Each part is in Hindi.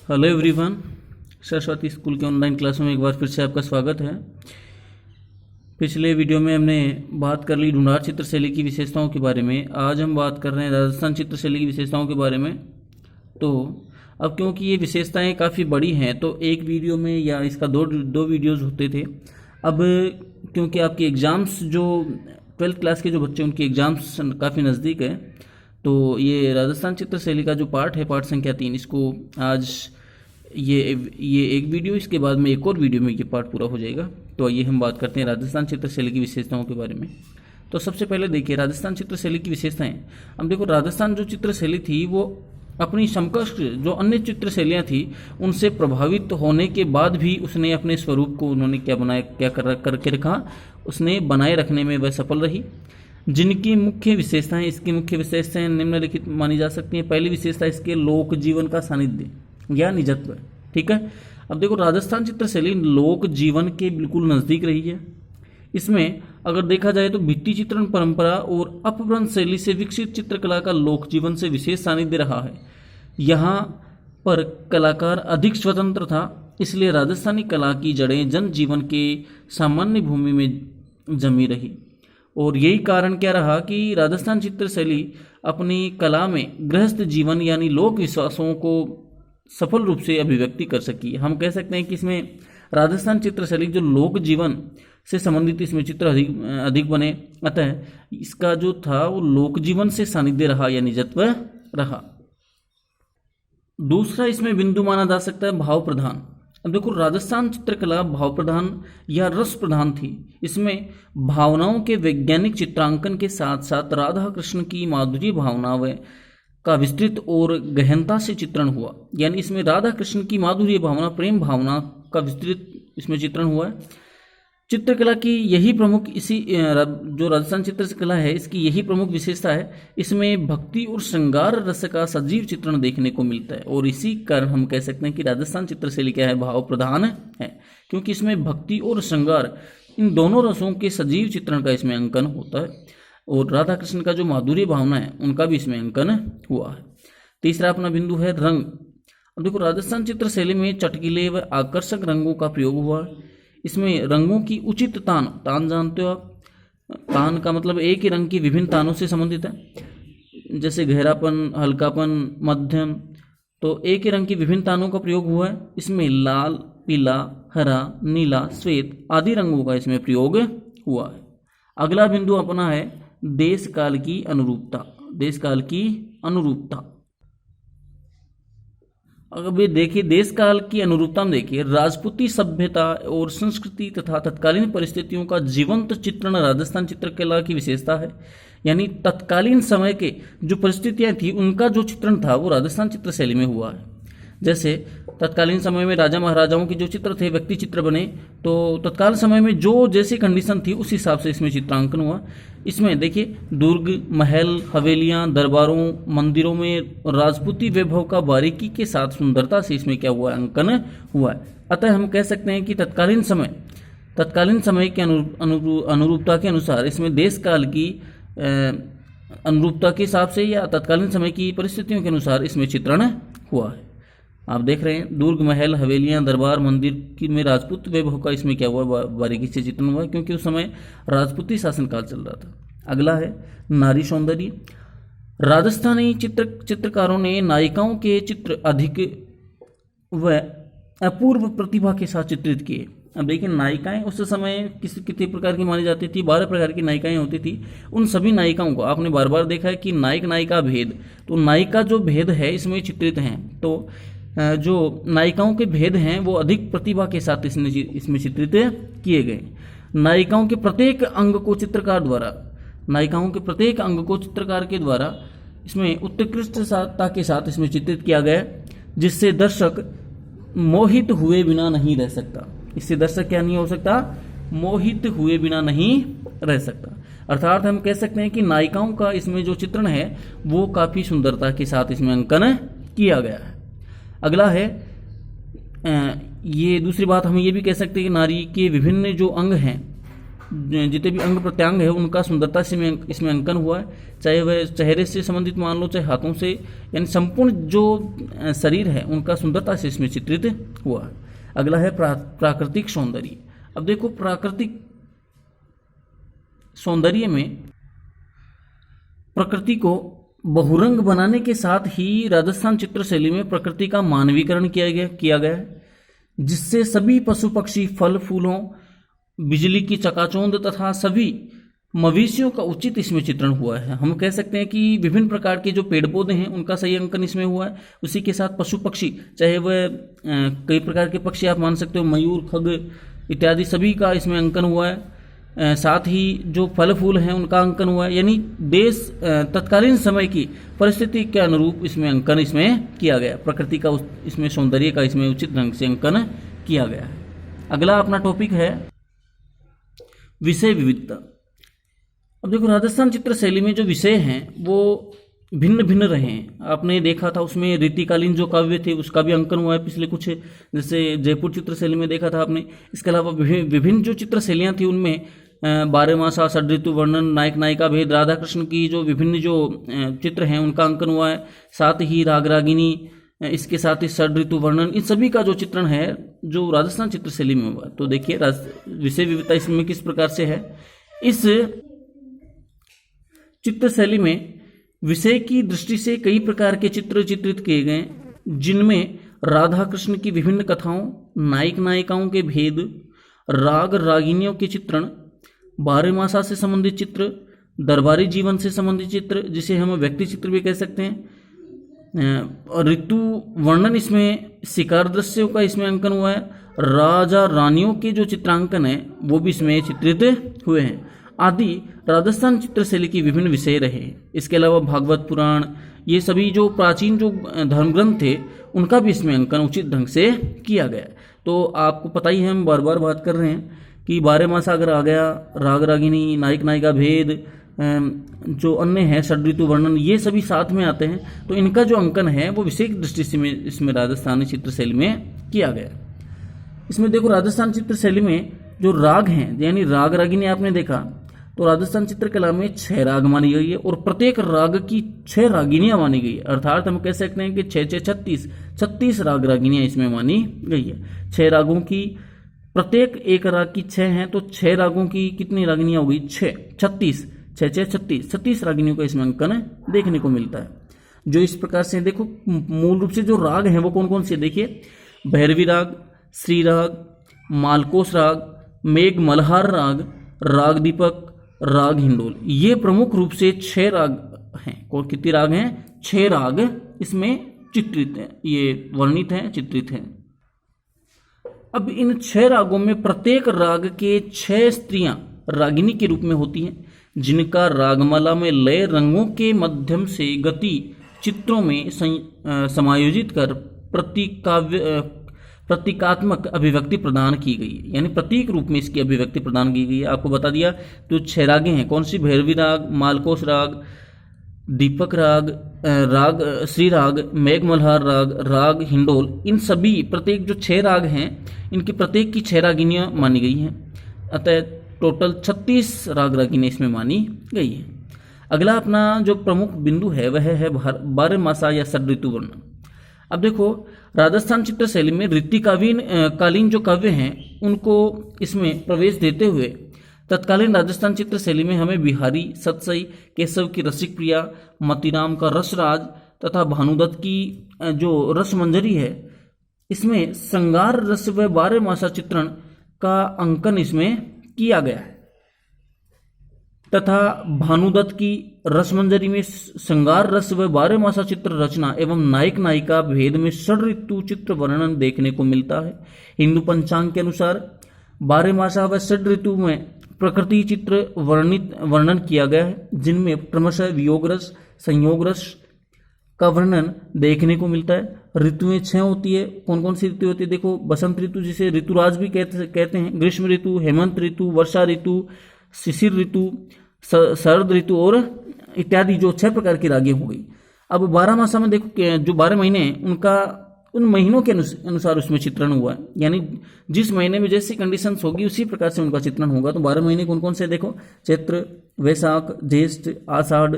Hello everyone. सरस्वती स्कूल के ऑनलाइन क्लासों में एक बार फिर से आपका स्वागत है। पिछले वीडियो में हमने बात कर ली ढूंढार चित्रशैली की विशेषताओं के बारे में। आज हम बात कर रहे हैं राजस्थान चित्रशैली की विशेषताओं के बारे में। तो अब क्योंकि ये विशेषताएं काफ़ी बड़ी हैं तो एक वीडियो में या इसका दो वीडियोज़ होते थे। अब क्योंकि आपके एग्ज़ाम्स जो 12th क्लास के जो बच्चे उनके एग्ज़ाम्स काफ़ी नज़दीक है, तो ये राजस्थान चित्रशैली का जो पार्ट है, पार्ट संख्या 3, इसको आज ये एक वीडियो, इसके बाद में एक और वीडियो में ये पार्ट पूरा हो जाएगा। तो आइए हम बात करते हैं राजस्थान चित्रशैली की विशेषताओं के बारे में। तो सबसे पहले देखिए राजस्थान चित्रशैली की विशेषताएं। अब देखो, राजस्थान जो चित्रशैली थी वो अपनी समकक्ष जो अन्य चित्रशैलियाँ थी उनसे प्रभावित होने के बाद भी उसने अपने स्वरूप को उन्होंने करके रखा, उसने बनाए रखने में वह सफल रही। जिनकी मुख्य विशेषताएं, इसकी मुख्य विशेषताएं निम्नलिखित मानी जा सकती हैं। पहली विशेषता इसके लोक जीवन का सानिध्य या निजत्व। ठीक है, अब देखो राजस्थान चित्रशैली लोक जीवन के बिल्कुल नज़दीक रही है। इसमें अगर देखा जाए तो भित्ति चित्रण परंपरा और अपभ्रंश शैली से विकसित चित्रकला का लोक जीवन से विशेष सानिध्य रहा है। यहाँ पर कलाकार अधिक स्वतंत्र था, इसलिए राजस्थानी कला की जड़ें जनजीवन के सामान्य भूमि में जमी रही। और यही कारण क्या रहा कि राजस्थान चित्रशैली अपनी कला में गृहस्थ जीवन यानी लोक विश्वासों को सफल रूप से अभिव्यक्ति कर सकी। हम कह सकते हैं कि इसमें राजस्थान चित्रशैली जो लोक जीवन से संबंधित इसमें चित्र अधिक बने, अतः इसका जो था वो लोक जीवन से सानिध्य रहा या निजत्व रहा। दूसरा इसमें बिंदु माना जा सकता है भाव प्रधान। अब देखो राजस्थान चित्रकला भाव प्रधान या रस प्रधान थी। इसमें भावनाओं के वैज्ञानिक चित्रांकन के साथ साथ राधा कृष्ण की माधुर्य भावना व का विस्तृत और गहनता से चित्रण हुआ। यानी इसमें राधा कृष्ण की माधुर्य भावना, प्रेम भावना का विस्तृत इसमें चित्रण हुआ है। चित्रकला की यही प्रमुख जो राजस्थान चित्रकला है इसकी यही प्रमुख विशेषता है। इसमें भक्ति और श्रृंगार रस का सजीव चित्रण देखने को मिलता है और इसी कारण हम कह सकते हैं कि राजस्थान चित्रशैली क्या है, भाव प्रधान है, क्योंकि इसमें भक्ति और श्रृंगार इन दोनों रसों के सजीव चित्रण का इसमें अंकन होता है और राधा कृष्ण का जो माधुर्य भावना है उनका भी इसमें अंकन हुआ है। तीसरा अपना बिंदु है रंग। अब देखो राजस्थान चित्रशैली में चटकीले व आकर्षक रंगों का प्रयोग हुआ है। इसमें रंगों की उचित तान जानते हो आप, तान का मतलब एक ही रंग की विभिन्न तानों से संबंधित है, जैसे गहरापन, हल्कापन, मध्यम, तो एक ही रंग की विभिन्न तानों का प्रयोग हुआ है। इसमें लाल, पीला, हरा, नीला, श्वेत आदि रंगों का इसमें प्रयोग हुआ है। अगला बिंदु अपना है देश काल की अनुरूपता। देश काल की अनुरूपता, अगर ये देखिए देश काल की अनुरूपता में देखिए राजपूती सभ्यता और संस्कृति तथा तत्कालीन परिस्थितियों का जीवंत चित्रण राजस्थान चित्रकला की विशेषता है। यानी तत्कालीन समय के जो परिस्थितियां थी उनका जो चित्रण था वो राजस्थान चित्रशैली में हुआ है। जैसे तत्कालीन समय में राजा महाराजाओं के जो चित्र थे, व्यक्ति चित्र बने, तो तत्काल समय में जो जैसी कंडीशन थी उस हिसाब से इसमें चित्रांकन हुआ। इसमें देखिए दुर्ग, महल, हवेलियां, दरबारों, मंदिरों में राजपूती वैभव का बारीकी के साथ सुंदरता से इसमें क्या हुआ, अंकन हुआ है। अतः हम कह सकते हैं कि तत्कालीन समय के अनुरूपता के अनुसार इसमें देश काल की अनुरूपता के हिसाब से या तत्कालीन समय की परिस्थितियों के अनुसार इसमें चित्रण हुआ है। आप देख रहे हैं दुर्ग, महल, हवेलियां, दरबार, मंदिर की में राजपूत वैभव का इसमें क्या हुआ, बारीकी से चित्रण हुआ, क्योंकि उस समय राजपूती शासनकाल चल रहा था। अगला है नारी सौंदर्य। राजस्थानी चित्रकारों ने नायिकाओं के चित्र अधिक व अपूर्व प्रतिभा के साथ चित्रित किए। अब देखिए नायिकाएं उस समय कितने प्रकार की मानी जाती थी, 12 प्रकार की नायिकाएं होती थी। उन सभी नायिकाओं को आपने बार बार देखा है कि नायक नायिका भेद, तो नायिका जो भेद है इसमें चित्रित हैं, तो जो नायिकाओं के भेद हैं वो अधिक प्रतिभा के साथ इसमें चित्रित किए गए। नायिकाओं के प्रत्येक अंग को चित्रकार के द्वारा इसमें उत्कृष्टता के साथ इसमें चित्रित किया गया, जिससे दर्शक मोहित हुए बिना नहीं रह सकता। इससे दर्शक क्या नहीं हो सकता, मोहित हुए बिना नहीं रह सकता। अर्थात हम कह सकते हैं कि नायिकाओं का इसमें जो चित्रण है वो काफ़ी सुंदरता के साथ इसमें अंकन किया गया है। अगला है ये दूसरी बात हम ये भी कह सकते हैं कि नारी के विभिन्न जो अंग हैं जितने भी अंग प्रत्यंग है उनका सुंदरता से इसमें अंकन हुआ है, चाहे वह चेहरे से संबंधित मान लो, चाहे हाथों से, यानी संपूर्ण जो शरीर है उनका सुंदरता से इसमें चित्रित हुआ है। अगला है प्राकृतिक सौंदर्य। अब देखो प्राकृतिक सौंदर्य में प्रकृति को बहुरंग बनाने के साथ ही राजस्थान चित्र शैली में प्रकृति का मानवीकरण किया गया है, जिससे सभी पशु पक्षी, फल फूलों, बिजली की चकाचौंध तथा सभी मवेशियों का उचित इसमें चित्रण हुआ है। हम कह सकते हैं कि विभिन्न प्रकार के जो पेड़ पौधे हैं उनका सही अंकन इसमें हुआ है। उसी के साथ पशु पक्षी, चाहे वह कई प्रकार के पक्षी आप मान सकते हो, मयूर, खग इत्यादि सभी का इसमें अंकन हुआ है। साथ ही जो फल फूल हैं उनका अंकन हुआ है, यानी देश तत्कालीन समय की परिस्थिति के अनुरूप इसमें अंकन इसमें किया गया। प्रकृति का इसमें सौंदर्य का इसमें उचित ढंग से अंकन किया गया है। अगला अपना टॉपिक है विषय विविधता। अब देखो राजस्थान चित्र शैली में जो विषय हैं वो भिन्न भिन्न रहे हैं। आपने देखा था उसमें रीतिकालीन जो काव्य थे उसका भी अंकन हुआ है पिछले कुछ, जैसे जयपुर चित्र शैली में देखा था आपने। इसके अलावा विभिन्न जो चित्र शैलियाँ थी उनमें बारहमासा, षड्ऋतु वर्णन, नायक नायिका भेद, राधा कृष्ण की जो विभिन्न जो चित्र हैं उनका अंकन हुआ है। साथ ही राग रागिनी, इसके साथ ही षड्ऋतु वर्णन, इन सभी का जो चित्रण है जो राजस्थान चित्र शैली में हुआ। तो देखिए विषय विविधता इसमें किस प्रकार से है। इस चित्र शैली में विषय की दृष्टि से कई प्रकार के चित्र चित्रित किए गए, जिनमें राधा कृष्ण की विभिन्न कथाओं, नायक नायिकाओं के भेद, राग रागिनियों के चित्रण, बारहमासा से संबंधित चित्र, दरबारी जीवन से संबंधित चित्र जिसे हम व्यक्ति चित्र भी कह सकते हैं, और ऋतु वर्णन, इसमें शिकार दृश्यों का इसमें अंकन हुआ है। राजा रानियों के जो चित्रांकन है वो भी इसमें चित्रित हुए हैं आदि राजस्थान चित्र शैली की विभिन्न विषय रहे। इसके अलावा भागवत पुराण, ये सभी जो प्राचीन जो धर्मग्रंथ थे उनका भी इसमें अंकन उचित ढंग से किया गया। तो आपको पता ही है, हम बार बार बात कर रहे हैं कि बारहमासा अगर आ गया, राग रागिनी, नायक नायिका भेद, जो अन्य है षड्ऋतु वर्णन, ये सभी साथ में आते हैं। तो इनका जो अंकन है वो विषय की दृष्टि से इसमें राजस्थानी चित्र शैली में किया गया। इसमें देखो राजस्थान चित्र शैली में जो राग हैं, यानी राग रागिनी आपने देखा, तो राजस्थान चित्रकला में 6 राग मानी गई है और प्रत्येक राग की 6 रागिनियां मानी गई है। अर्थात हम कह सकते हैं कि 6 36 राग रागिनियां इसमें मानी गई है। 6 रागों की, प्रत्येक एक राग की 6 हैं, तो 6 रागों की कितनी रागिनियां हो गई? 6 36 36 रागिनियों का इसमें अंकन देखने को मिलता है। जो इस प्रकार से देखो मूल रूप से जो राग हैं वो कौन कौन से देखिए, भैरवी राग, श्री राग, मालकोस राग, मेघ मल्हार राग, राग दीपक, राग हिंडोल, ये प्रमुख रूप से 6 राग हैं। और कितने राग हैं? 6 राग इसमें चित्रित हैं, ये वर्णित हैं, चित्रित हैं। अब इन 6 रागों में प्रत्येक राग के 6 स्त्रियां रागिनी के रूप में होती हैं, जिनका रागमाला में लय रंगों के माध्यम से गति चित्रों में समायोजित कर प्रतीकात्मक अभिव्यक्ति प्रदान की गई है, यानी प्रतीक रूप में इसकी अभिव्यक्ति प्रदान की गई है। आपको बता दिया तो 6 रागें हैं, कौन सी? भैरवी राग, मालकोस राग, दीपक राग, राग श्री राग, मेघ मल्हार राग, राग हिंडोल, इन सभी प्रत्येक जो 6 राग हैं इनकी प्रत्येक की 6 रागिनियां मानी गई हैं। अतः टोटल 36 राग रागिनियां इसमें मानी गई है। अगला अपना जो प्रमुख बिंदु है वह है बारहमासा या षड्ऋतु वर्णन। अब देखो राजस्थान चित्र शैली में रीतिकालीन जो काव्य हैं उनको इसमें प्रवेश देते हुए तत्कालीन राजस्थान चित्र शैली में हमें बिहारी, सतसई, केशव की रसिक प्रिया, मतीराम का रसराज तथा भानुदत्त की जो रसमंजरी है, इसमें श्रृंगार रस व बारहमासा चित्रण का अंकन इसमें किया गया है। तथा भानुदत्त की रसमंजरी में श्रृंगार रस व बारहमासा चित्र रचना एवं नायक नायिका भेद में षड्ऋतु चित्र वर्णन देखने को मिलता है। हिंदू पंचांग के अनुसार बारहमासा व षड्ऋतु में प्रकृति चित्र वर्णन किया गया है, जिनमें क्रमशः वियोग रस, संयोग रस का वर्णन देखने को मिलता है। ऋतुएं 6 होती है। कौन कौन सी ऋतु होती है? देखो बसंत ऋतु जिसे ऋतुराज भी कहते हैं, ग्रीष्म ऋतु, हेमंत ऋतु, वर्षा ऋतु, शिशिर ऋतु, शरद ऋतु और इत्यादि, जो 6 प्रकार की रागें हो गई। अब 12 मासा में देखो जो 12 महीने हैं उनका उन महीनों के अनुसार उसमें चित्रण हुआ है, यानी जिस महीने में जैसी कंडीशंस होगी उसी प्रकार से उनका चित्रण होगा। तो 12 महीने कौन कौन से देखो, चैत्र, वैशाख, ज्येष्ठ, आषाढ़,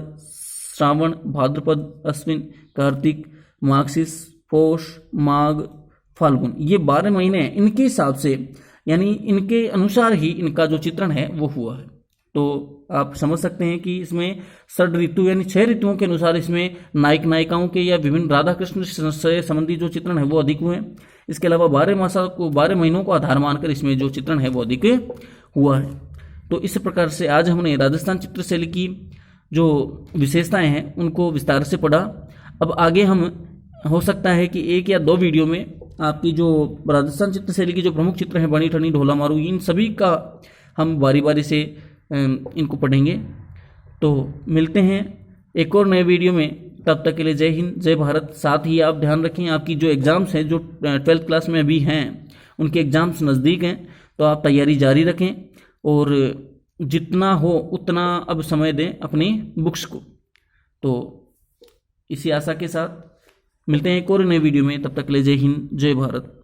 श्रावण, भाद्रपद, अश्विन, कार्तिक, माघशीस, पौष, माघ, फाल्गुन, ये 12 महीने हैं। इनके हिसाब से यानी इनके अनुसार ही इनका जो चित्रण है वो हुआ है। तो आप समझ सकते हैं कि इसमें षड ऋतु यानी 6 ऋतुओं के अनुसार इसमें नायक नायिकाओं के या विभिन्न राधा कृष्ण से संबंधित जो चित्रण है वो अधिक हुए हैं। इसके अलावा 12 महीनों को आधार मानकर इसमें जो चित्रण है वो अधिक हुआ है। तो इस प्रकार से आज हमने राजस्थान चित्रशैली की जो विशेषताएं हैं उनको विस्तार से पढ़ा। अब आगे हम हो सकता है कि 1 या 2 वीडियो में आपकी जो राजस्थान चित्रशैली की जो प्रमुख चित्र हैं, बनी ठनी, ढोला मारू, इन सभी का हम बारी बारी से इनको पढ़ेंगे। तो मिलते हैं एक और नए वीडियो में, तब तक के लिए जय हिंद, जय भारत। साथ ही आप ध्यान रखें आपकी जो एग्ज़ाम्स हैं, जो 12th क्लास में अभी हैं, उनके एग्ज़ाम्स नज़दीक हैं, तो आप तैयारी जारी रखें और जितना हो उतना अब समय दें अपनी बुक्स को। तो इसी आशा के साथ मिलते हैं एक और नए वीडियो में, तब तक के लिए जय हिंद, जय भारत।